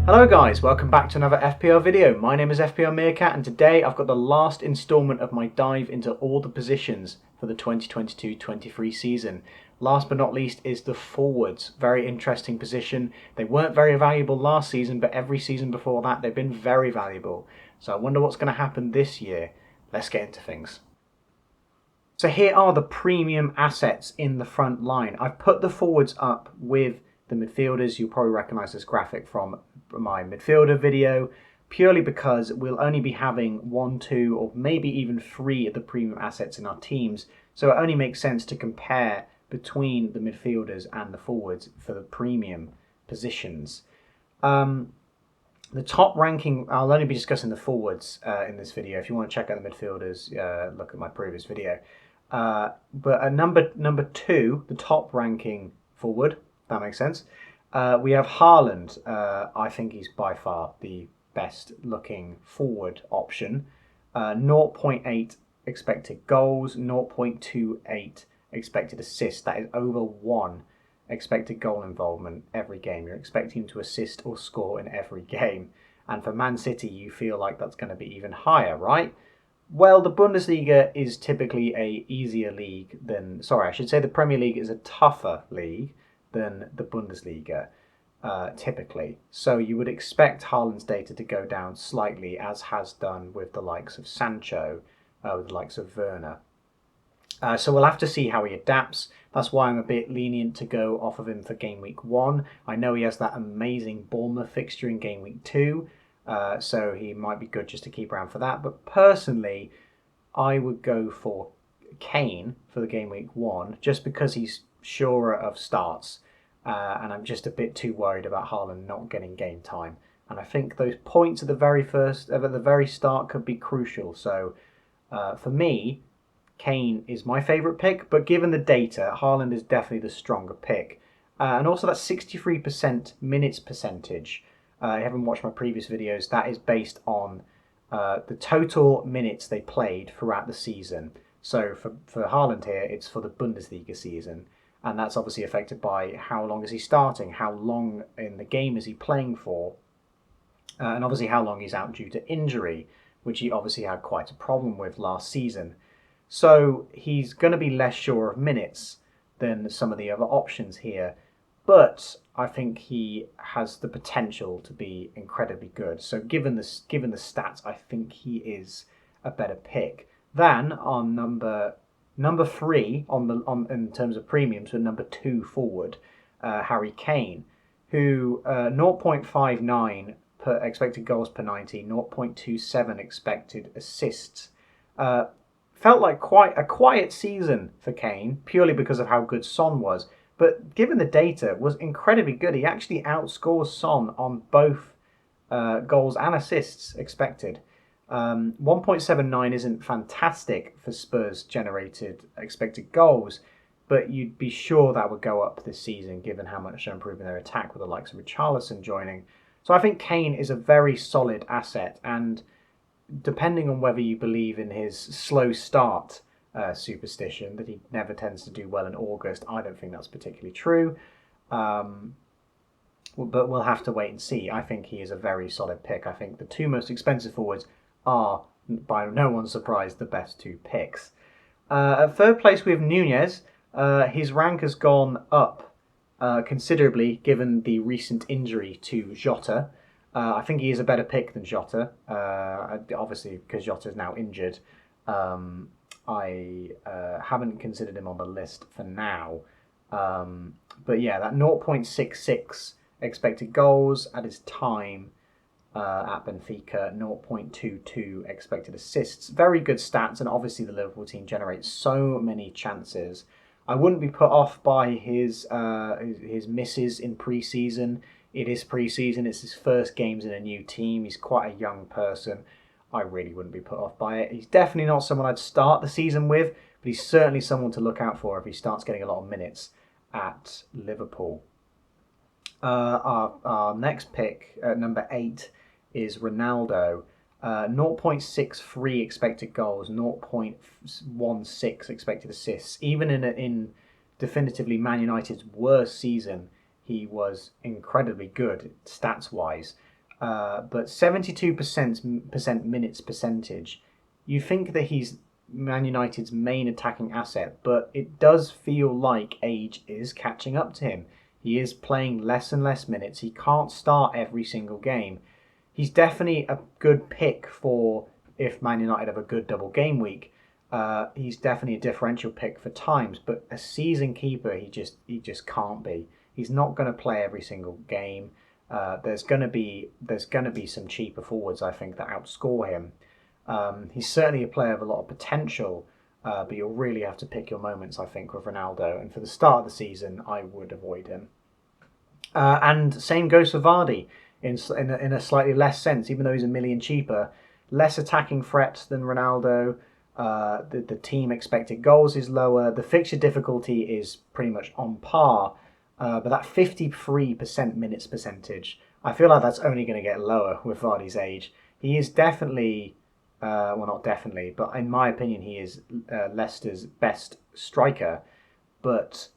Hello guys, welcome back to another FPL video. My name is FPL Meerkat and today I've got the last instalment of my dive into all the positions for the 2022-23 season. Last but not least is the forwards. Very interesting position. They weren't very valuable last season, but every season before that they've been very valuable. So I wonder what's going to happen this year. Let's get into things. So here are the premium assets in the front line. I've put the forwards up with the midfielders. You'll probably recognise this graphic from my midfielder video, purely because we'll only be having 1, 2 or maybe even 3 of the premium assets in our teams, so it only makes sense to compare between the midfielders and the forwards for the premium positions. The top ranking, I'll only be discussing the forwards in this video. If you want to check out the midfielders, look at my previous video. But at number 2, the top ranking forward, that makes sense. We have Harland. I think he's by far the best looking forward option. 0.8 expected goals, 0.28 expected assists. That is over 1 expected goal involvement every game. You're expecting him to assist or score in every game. And for Man City, you feel like that's going to be even higher, right? Well, the Bundesliga is typically a easier league than... Sorry, I should say the Premier League is a tougher league than the Bundesliga, typically. So you would expect Harland's data to go down slightly, as has done with the likes of Sancho, with the likes of Werner. So we'll have to see how he adapts. That's why I'm a bit lenient to go off of him for game week 1. I know he has that amazing Bournemouth fixture in game week 2, so he might be good just to keep around for that. But personally, I would go for Kane for the game week 1, just because he's surer of starts, and I'm just a bit too worried about Harland not getting game time. And I think those points at the very start could be crucial. So for me, Kane is my favourite pick, but given the data, Harland is definitely the stronger pick. And also that 63% minutes percentage. I haven't watched my previous videos. That is based on the total minutes they played throughout the season. So for Harland here, it's for the Bundesliga season. And that's obviously affected by how long is he starting, how long in the game is he playing for, and obviously how long he's out due to injury, which he obviously had quite a problem with last season. So he's going to be less sure of minutes than some of the other options here, but I think he has the potential to be incredibly good. So given the stats, I think he is a better pick than on number 3 in terms of premiums, with number 2 forward, Harry Kane, who 0.59 per expected goals per 90, 0.27 expected assists. Felt like quite a quiet season for Kane, purely because of how good Son was. But given the data, was incredibly good. He actually outscores Son on both goals and assists expected. 1.79 isn't fantastic for Spurs generated expected goals, but you'd be sure that would go up this season given how much they're improving their attack with the likes of Richarlison joining. So I think Kane is a very solid asset, and depending on whether you believe in his slow start superstition, that he never tends to do well in August, I don't think that's particularly true. But we'll have to wait and see. I think he is a very solid pick. I think the 2 most expensive forwards are, by no one's surprise, the best 2 picks. At third place we have Nunez. His rank has gone up considerably given the recent injury to Jota. I think he is a better pick than Jota, obviously because Jota is now injured. I haven't considered him on the list for now. But yeah, that 0.66 expected goals at his time at Benfica, 0.22 expected assists. Very good stats, and obviously the Liverpool team generates so many chances. I wouldn't be put off by his misses in pre-season. It is pre-season, it's his first games in a new team. He's quite a young person. I really wouldn't be put off by it. He's definitely not someone I'd start the season with, but he's certainly someone to look out for if he starts getting a lot of minutes at Liverpool. Our next pick, number 8, is Ronaldo. 0.63 expected goals, 0.16 expected assists. Even in definitively Man United's worst season, he was incredibly good stats-wise. but 72% minutes percentage. You think that he's Man United's main attacking asset, but it does feel like age is catching up to him. He is playing less and less minutes. He can't start every single game. He's definitely a good pick for if Man United have a good double game week. He's definitely a differential pick for times, but a season keeper, he just can't be. He's not going to play every single game. There's going to be some cheaper forwards, I think, that outscore him. He's certainly a player of a lot of potential, but you'll really have to pick your moments, I think, with Ronaldo. And for the start of the season, I would avoid him. And same goes for Vardy in a slightly less sense, even though he's $1 million cheaper. Less attacking threats than Ronaldo. The team expected goals is lower. The fixture difficulty is pretty much on par. But that 53% minutes percentage, I feel like that's only going to get lower with Vardy's age. He is definitely, well, not definitely, but in my opinion, he is Leicester's best striker. But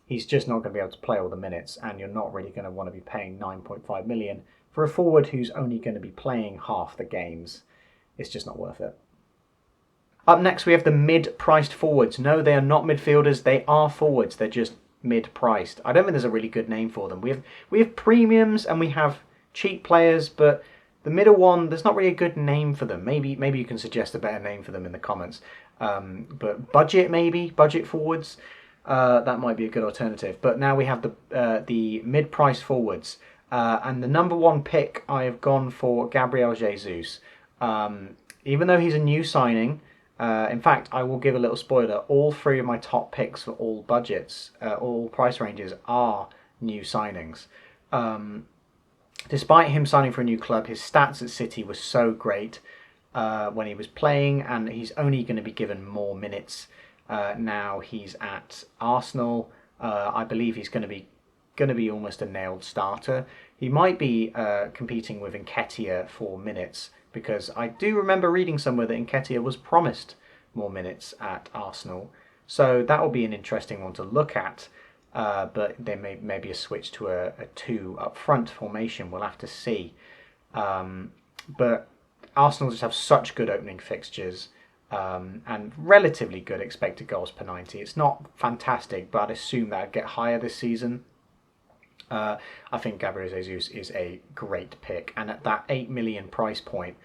he's just not going to be able to play all the minutes, and you're not really going to want to be paying 9.5 million for a forward who's only going to be playing half the games. It's just not worth it. Up next, we have the mid-priced forwards. No, they are not midfielders. They are forwards. They're just mid-priced. I don't think there's a really good name for them. We have premiums and we have cheap players, but the middle one, there's not really a good name for them. Maybe you can suggest a better name for them in the comments. But budget forwards, that might be a good alternative. But now we have the mid-priced forwards, and the number one pick I have gone for Gabrielle Jesus. Even though he's a new signing. In fact, I will give a little spoiler. All three of my top picks for all budgets, all price ranges, are new signings. Despite him signing for a new club, his stats at City were so great when he was playing, and he's only going to be given more minutes. Now he's at Arsenal. I believe he's going to be almost a nailed starter. He might be competing with Nketiah for minutes, because I do remember reading somewhere that Nketiah was promised more minutes at Arsenal. So that will be an interesting one to look at. But there may be a switch to a 2 up front formation. We'll have to see. But Arsenal just have such good opening fixtures and relatively good expected goals per 90. It's not fantastic, but I'd assume that would get higher this season. I think Gabriel Jesus is a great pick, and at that 8 million price point,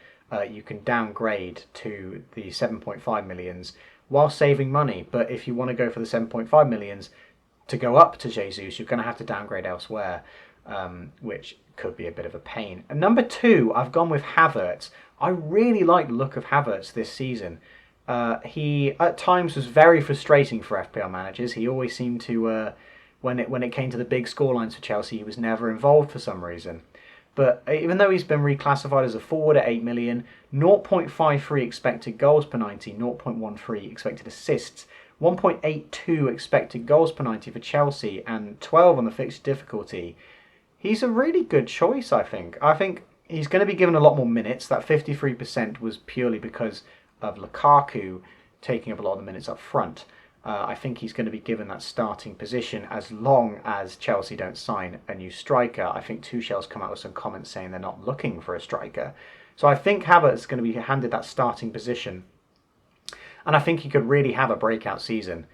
you can downgrade to the 7.5 millions while saving money. But if you want to go for the 7.5 millions to go up to Jesus, you're going to have to downgrade elsewhere, which could be a bit of a pain. And number 2, I've gone with Havertz. I really like the look of Havertz this season. He at times was very frustrating for FPL managers. He always seemed to when it came to the big scorelines for Chelsea, he was never involved for some reason. But even though he's been reclassified as a forward at 8 million, 0.53 expected goals per 90, 0.13 expected assists, 1.82 expected goals per 90 for Chelsea, and 12 on the fixture difficulty, he's a really good choice, I think. I think he's going to be given a lot more minutes. That 53% was purely because of Lukaku taking up a lot of the minutes up front. I think he's going to be given that starting position as long as Chelsea don't sign a new striker. I think Tuchel's come out with some comments saying they're not looking for a striker. So I think Havertz is going to be handed that starting position. And I think he could really have a breakout season.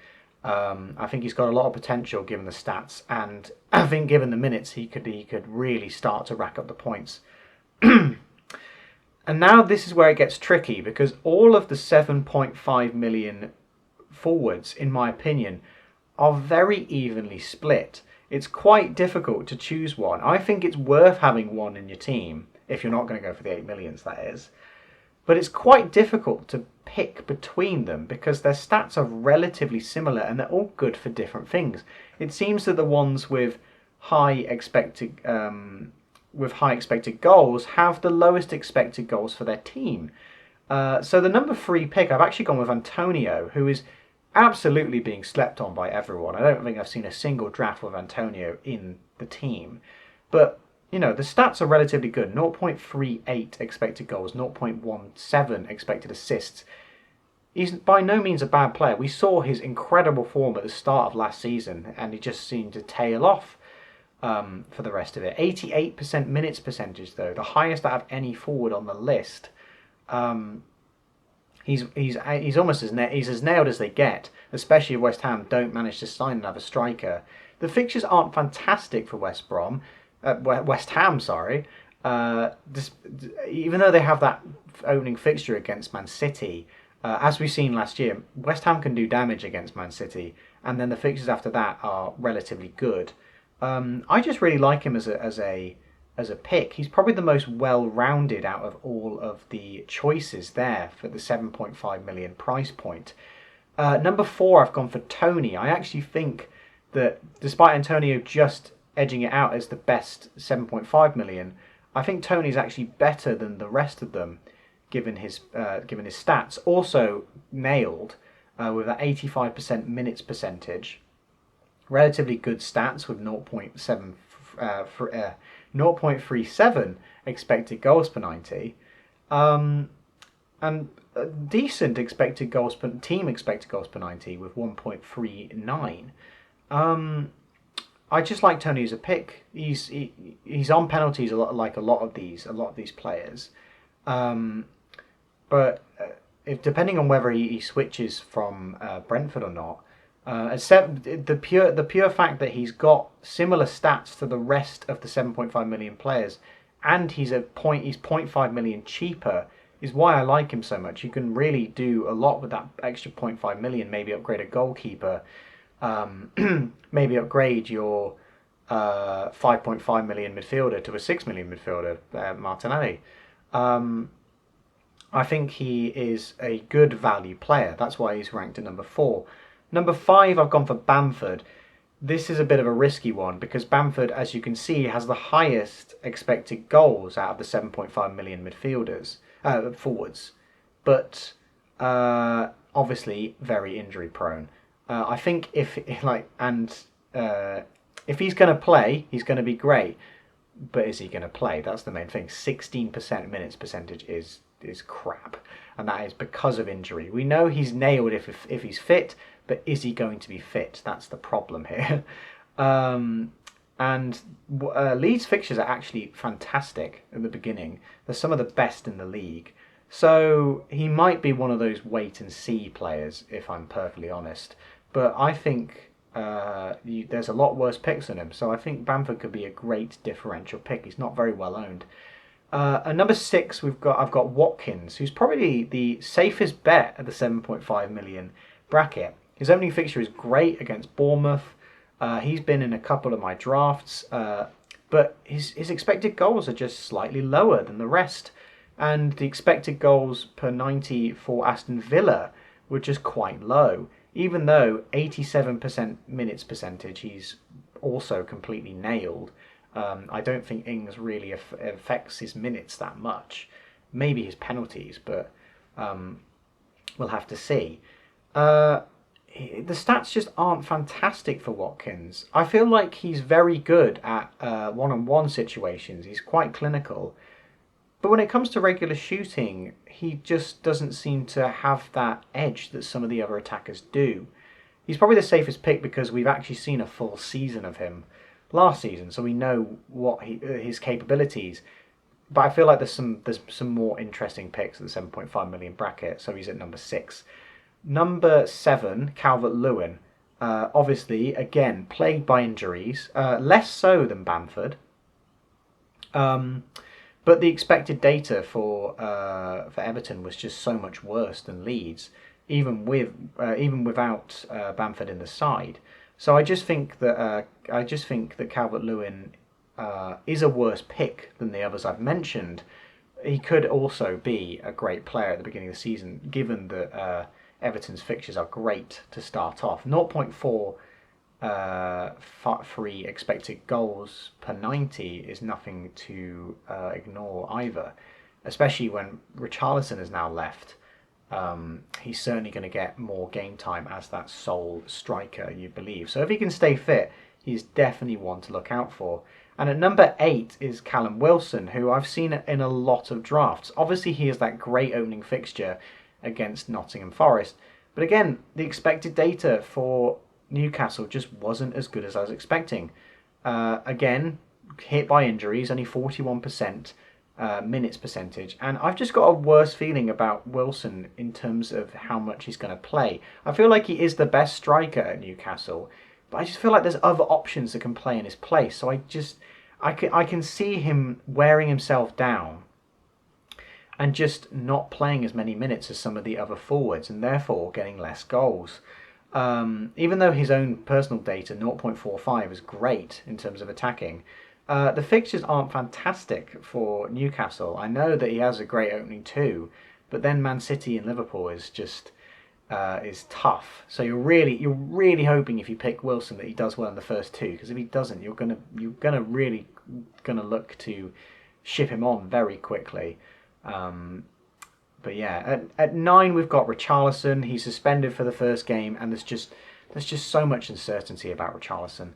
I think he's got a lot of potential given the stats. And I think given the minutes, he could really start to rack up the points. And now this is where it gets tricky, because all of the 7.5 million forwards, in my opinion, are very evenly split. It's quite difficult to choose one. I think it's worth having one in your team, if you're not going to go for the 8 millions, that is. But it's quite difficult to pick between them because their stats are relatively similar and they're all good for different things. It seems that the ones with high expected goals have the lowest expected goals for their team. So the number 3 pick, I've actually gone with Antonio, who is absolutely being slept on by everyone. I don't think I've seen a single draft with Antonio in the team. But, you know, the stats are relatively good. 0.38 expected goals, 0.17 expected assists. He's by no means a bad player. We saw his incredible form at the start of last season, and he just seemed to tail off. for the rest of it. 88% minutes percentage though, the highest out of any forward on the list. He's almost he's as nailed as they get, especially if West Ham don't manage to sign another striker. The fixtures aren't fantastic for West Ham, sorry. Even though they have that opening fixture against Man City, as we've seen last year, West Ham can do damage against Man City, and then the fixtures after that are relatively good. I just really like him as a pick. He's probably the most well-rounded out of all of the choices there for the 7.5 million price point. Number 4, I've gone for Tony. I actually think that despite Antonio just edging it out as the best 7.5 million, I think Tony's actually better than the rest of them, given his stats. Also nailed with that 85% minutes percentage. Relatively good stats with 0.37 expected goals per 90, and decent team expected goals per 90 with 1.39. I just like Tony as a pick. He's on penalties a lot, like a lot of these players, but if depending on whether he switches from Brentford or not. Except the pure fact that he's got similar stats to the rest of the 7.5 million players, and he's 0.5 million cheaper, is why I like him so much. You can really do a lot with that extra 0.5 million. Maybe upgrade a goalkeeper, maybe upgrade your 5.5 million midfielder to a 6 million midfielder, Martinelli. I think he is a good value player. That's why he's ranked at number 4. Number 5, I've gone for Bamford. This is a bit of a risky one because Bamford, as you can see, has the highest expected goals out of the 7.5 million forwards, but obviously very injury prone. I think if he's going to play, he's going to be great. But is he going to play? That's the main thing. 16% minutes percentage is crap, and that is because of injury. We know he's nailed if he's fit. But is he going to be fit? That's the problem here. Leeds fixtures are actually fantastic at the beginning. They're some of the best in the league. So he might be one of those wait and see players, if I'm perfectly honest. But I think there's a lot worse picks than him. So I think Bamford could be a great differential pick. He's not very well owned. At number 6, I've got Watkins, who's probably the safest bet at the 7.5 million bracket. His opening fixture is great against Bournemouth. He's been in a couple of my drafts, but his expected goals are just slightly lower than the rest. And the expected goals per 90 for Aston Villa were just quite low. Even though 87% minutes percentage, he's also completely nailed. I don't think Ings really affects his minutes that much. Maybe his penalties, but we'll have to see. The stats just aren't fantastic for Watkins. I feel like he's very good at one-on-one situations. He's quite clinical. But when it comes to regular shooting, he just doesn't seem to have that edge that some of the other attackers do. He's probably the safest pick because we've actually seen a full season of him last season, so we know what his capabilities. But I feel like there's some more interesting picks at the 7.5 million bracket, so he's at number 6. Number 7, Calvert Lewin. Obviously, again, plagued by injuries. Less so than Bamford. But the expected data for Everton was just so much worse than Leeds, even without Bamford in the side. So I just think that Calvert Lewin is a worse pick than the others I've mentioned. He could also be a great player at the beginning of the season, given that Everton's fixtures are great to start off. 0.43 expected goals per 90 is nothing to ignore either, especially when Richarlison has now left. He's certainly going to get more game time as that sole striker, you believe. So if he can stay fit, he's definitely one to look out for. And at number 8 is Callum Wilson, who I've seen in a lot of drafts. Obviously, he has that great opening fixture against Nottingham Forest. But again, the expected data for Newcastle just wasn't as good as I was expecting. Again, hit by injuries, only 41% minutes percentage. And I've just got a worse feeling about Wilson in terms of how much he's going to play. I feel like he is the best striker at Newcastle, but I just feel like there's other options that can play in his place. So I can see him wearing himself down and just not playing as many minutes as some of the other forwards, and therefore getting less goals. Even though his own personal data, 0.45, is great in terms of attacking, the fixtures aren't fantastic for Newcastle. I know that he has a great opening too, but then Man City and Liverpool is just is tough. So you're really hoping if you pick Wilson that he does well in the first two, because if he doesn't, you're gonna really look to ship him on very quickly. But yeah, at 9 we've got Richarlison. He's suspended for the first game, and there's just so much uncertainty about Richarlison.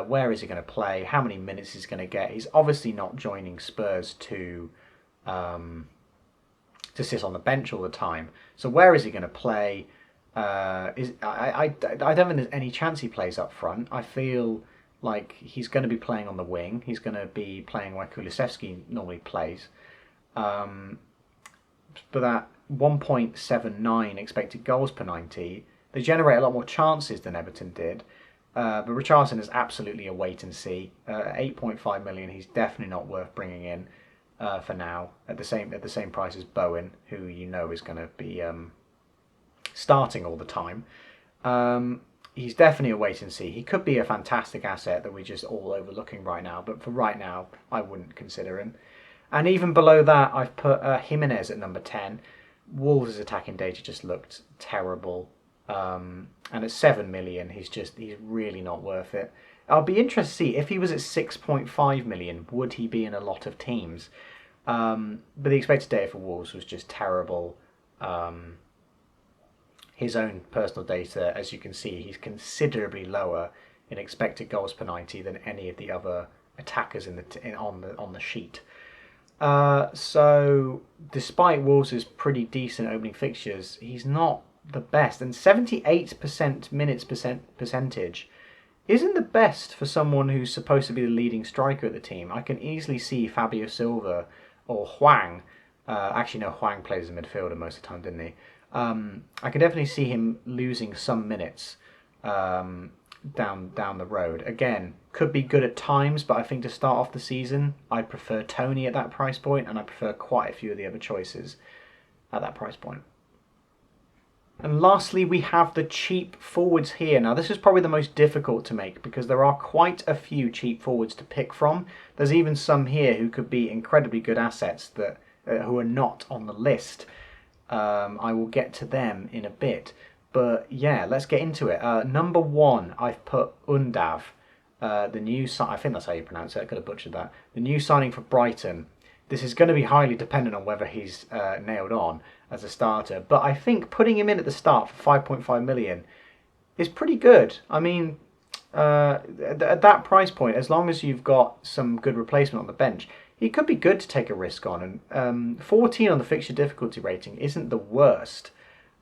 Where is he going to play? How many minutes he's going to get? He's obviously not joining Spurs to sit on the bench all the time. So where is he going to play? I don't think there's any chance he plays up front. I feel like he's going to be playing on the wing. He's going to be playing where Kulusevski normally plays. But that 1.79 expected goals per 90, they generate a lot more chances than Everton did. But Richarlison is absolutely a wait and see. 8.5 million, he's definitely not worth bringing in for now. At the same price as Bowen, who you know is going to be starting all the time. He's definitely a wait and see. He could be a fantastic asset that we're just all overlooking right now. But for right now, I wouldn't consider him. And even below that, I've put Jimenez at number 10. Wolves' attacking data just looked terrible. And at 7 million, he's really not worth it. I'll be interested to see if he was at 6.5 million, would he be in a lot of teams? But the expected data for Wolves was just terrible. His own personal data, as you can see, he's considerably lower in expected goals per 90 than any of the other attackers on the sheet. So despite Wolves' pretty decent opening fixtures, he's not the best, and 78% minutes percentage isn't the best for someone who's supposed to be the leading striker at the team. I can easily see Fabio Silva or Hwang. Actually, no, Hwang plays as a midfielder most of the time, didn't he? I can definitely see him losing some minutes down the road. Again, could be good at times, but I think to start off the season, I'd prefer Tony at that price point, and I prefer quite a few of the other choices at that price point. And lastly, we have the cheap forwards here. Now, this is probably the most difficult to make because there are quite a few cheap forwards to pick from. There's even some here who could be incredibly good assets that who are not on the list. I will get to them in a bit. But yeah, let's get into it. Number 1, I've put Undav. The new I think that's how you pronounce it. I could have butchered that. The new signing for Brighton. This is going to be highly dependent on whether he's nailed on as a starter. But I think putting him in at the start for 5.5 million is pretty good. I mean, at that price point, as long as you've got some good replacement on the bench, he could be good to take a risk on. And 14 on the fixture difficulty rating isn't the worst.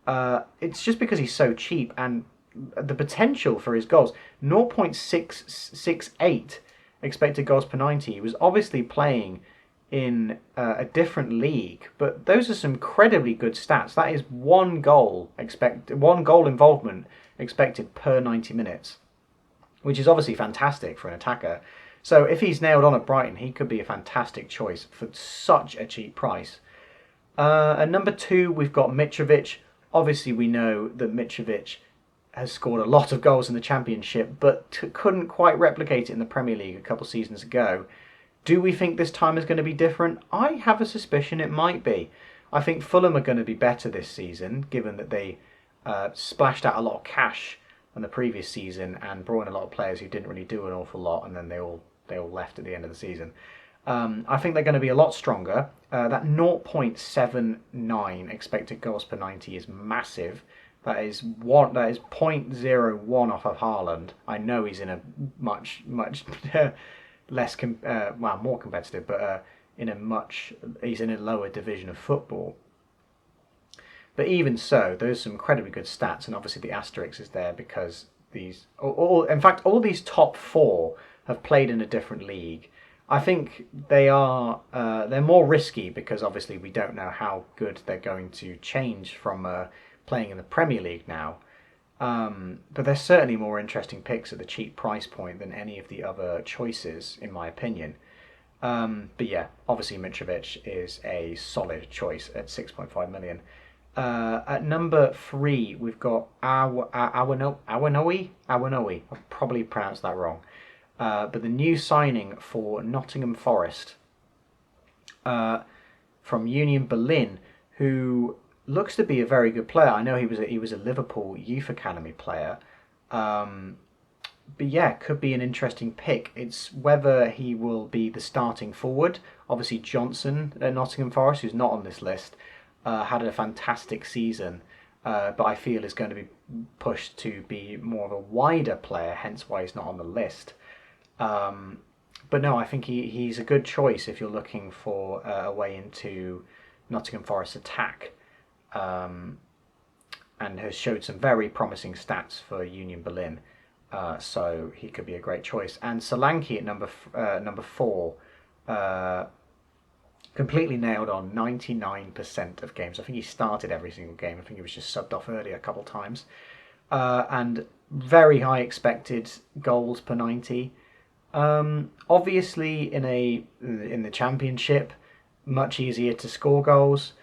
It's just because he's so cheap, and the potential for his goals, 0.668 expected goals per 90. He was obviously playing in a different league, but those are some incredibly good stats. That is one goal involvement expected per 90 minutes, which is obviously fantastic for an attacker. So if he's nailed on at Brighton, he could be a fantastic choice for such a cheap price. At number 2, we've got Mitrovic. Obviously, we know that Mitrovic has scored a lot of goals in the Championship, but couldn't quite replicate it in the Premier League a couple seasons ago. Do we think this time is going to be different? I have a suspicion it might be. I think Fulham are going to be better this season, given that they splashed out a lot of cash in the previous season and brought in a lot of players who didn't really do an awful lot, and then they all left at the end of the season. I think they're going to be a lot stronger. That 0.79 expected goals per 90 is massive. That is 0.01 off of Harland. I know he's in a much less more competitive, but he's in a lower division of football. But even so, those are some incredibly good stats, and obviously the asterisk is there because all these top 4 have played in a different league. I think they're more risky because obviously we don't know how good they're going to change from playing in the Premier League now. But they're certainly more interesting picks at the cheap price point than any of the other choices, in my opinion. But yeah, obviously Mitrovic is a solid choice at 6.5 million. At number 3, we've got Awanoe. I probably pronounced that wrong. But the new signing for Nottingham Forest from Union Berlin, who looks to be a very good player. I know he was a Liverpool Youth Academy player. But yeah, could be an interesting pick. It's whether he will be the starting forward. Obviously Johnson at Nottingham Forest, who's not on this list, had a fantastic season, but I feel is going to be pushed to be more of a wider player, hence why he's not on the list. But no, I think he's a good choice if you're looking for a way into Nottingham Forest's attack, and has showed some very promising stats for Union Berlin. So he could be a great choice. And Solanke at number 4, completely nailed on 99% of games. I think he started every single game. I think he was just subbed off earlier a couple of times. And very high expected goals per 90. Obviously in the Championship, much easier to score goals.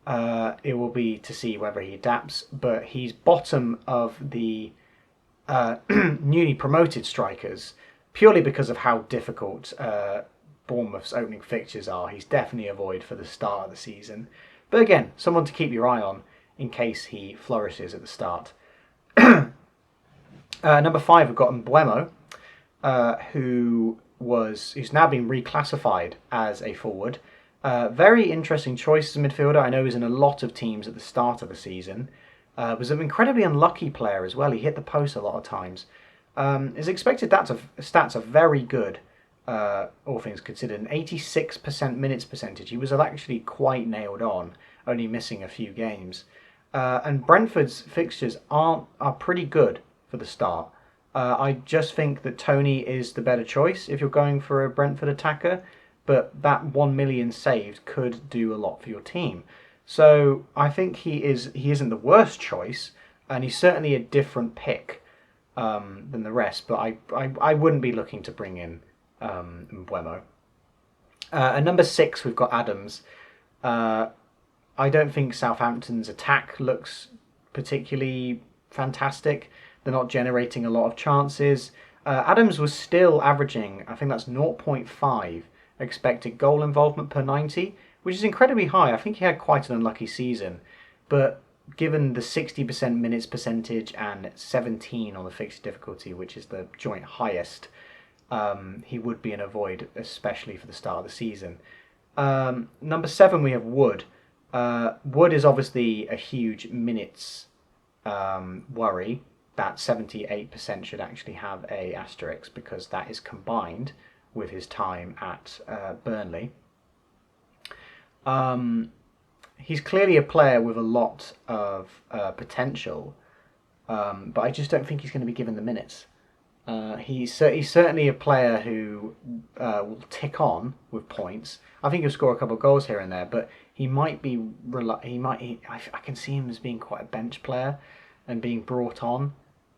It will be to see whether he adapts, but he's bottom of the newly promoted strikers purely because of how difficult Bournemouth's opening fixtures are. He's definitely a void for the start of the season, but again, someone to keep your eye on in case he flourishes at the start. Number 5, we've got Blemo, who's now been reclassified as a forward. Very interesting choice as a midfielder. I know he's in a lot of teams at the start of the season. Was an incredibly unlucky player as well. He hit the post a lot of times. His expected stats are very good, all things considered. An 86% minutes percentage. He was actually quite nailed on, only missing a few games. And Brentford's fixtures are pretty good for the start. I just think that Tony is the better choice if you're going for a Brentford attacker, but that 1 million saved could do a lot for your team. So I think he isn't the worst choice, and he's certainly a different pick than the rest. But I wouldn't be looking to bring in Blemo. At number 6, we've got Adams. I don't think Southampton's attack looks particularly fantastic. They're not generating a lot of chances. Adams was still averaging, I think that's 0.5 expected goal involvement per 90, which is incredibly high. I think he had quite an unlucky season, but given the 60% minutes percentage and 17 on the fixed difficulty, which is the joint highest, he would be in a void, especially for the start of the season. Number 7, we have Wood. Wood is obviously a huge minutes worry. That 78% should actually have a asterisk because that is combined with his time at Burnley. He's clearly a player with a lot of potential, but I just don't think he's going to be given the minutes. He's certainly a player who will tick on with points. I think he'll score a couple of goals here and there, but he might be. I can see him as being quite a bench player and being brought on.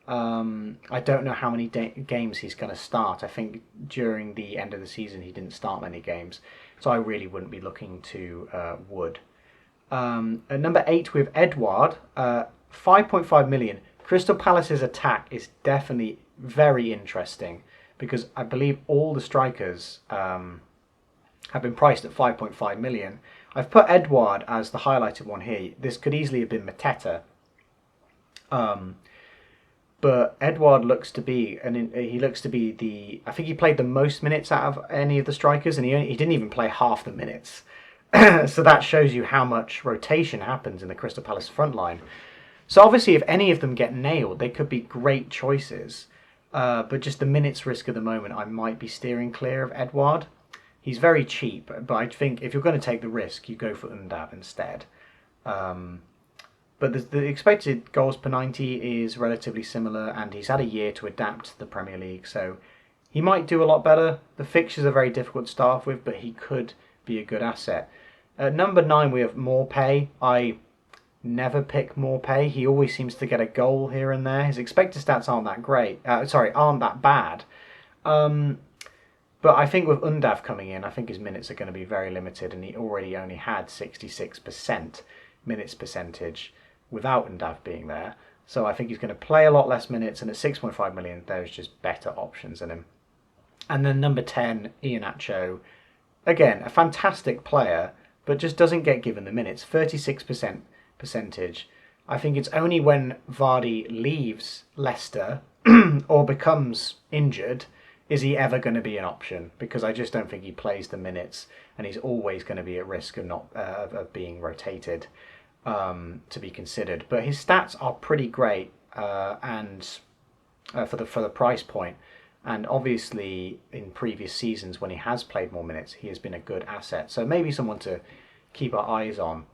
I don't know how many games he's going to start. I think during the end of the season he didn't start many games, so I really wouldn't be looking to Wood. At number 8 with Edouard, 5.5 million. Crystal Palace's attack is definitely very interesting because I believe all the strikers have been priced at 5.5 million. I've put Edouard as the highlighted one here. This could easily have been Mateta. But Edouard looks to be, I think he played the most minutes out of any of the strikers, and he didn't even play half the minutes. So that shows you how much rotation happens in the Crystal Palace front line. So obviously, if any of them get nailed, they could be great choices. But just the minutes risk at the moment, I might be steering clear of Edouard. He's very cheap, but I think if you're going to take the risk, you go for Undav instead. But the expected goals per 90 is relatively similar, and he's had a year to adapt to the Premier League, so he might do a lot better. The fixtures are very difficult to start off with, but he could be a good asset. At number 9 we have Morpay. I never pick Morpay. He always seems to get a goal here and there. His expected stats aren't that great. Aren't that bad. But I think with Undav coming in, I think his minutes are going to be very limited, and he already only had 66% minutes percentage without Undav being there. So I think he's going to play a lot less minutes, and at 6.5 million, there's just better options than him. And then number 10, Ian Acho. Again, a fantastic player, but just doesn't get given the minutes. 36% percentage. I think it's only when Vardy leaves Leicester or becomes injured is he ever going to be an option, because I just don't think he plays the minutes, and he's always going to be at risk of not of being rotated to be considered. But his stats are pretty great, and for the price point, and obviously in previous seasons when he has played more minutes, he has been a good asset. So maybe someone to keep our eyes on.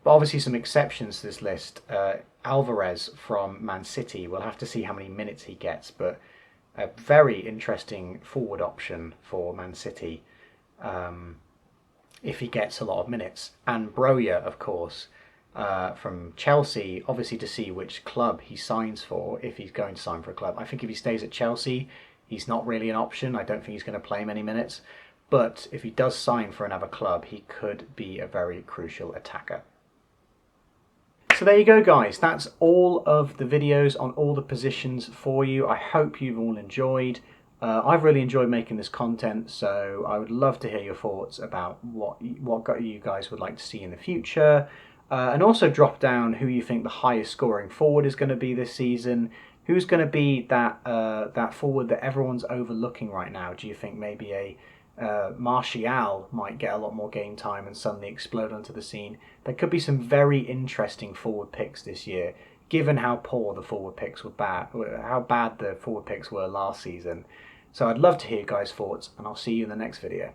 But obviously some exceptions to this list. Alvarez from Man City, we'll have to see how many minutes he gets, but a very interesting forward option for Man City if he gets a lot of minutes. And Broja, of course, from Chelsea, obviously to see which club he signs for, if he's going to sign for a club. I think if he stays at Chelsea, he's not really an option. I don't think he's going to play many minutes. But if he does sign for another club, he could be a very crucial attacker. So there you go, guys. That's all of the videos on all the positions for you. I hope you've all enjoyed. I've really enjoyed making this content, so I would love to hear your thoughts about what you guys would like to see in the future. And also drop down who you think the highest scoring forward is going to be this season. Who's going to be that forward that everyone's overlooking right now? Do you think maybe a Martial might get a lot more game time and suddenly explode onto the scene? There could be some very interesting forward picks this year, given how poor the forward picks were how bad the forward picks were last season. So I'd love to hear you guys' thoughts, and I'll see you in the next video.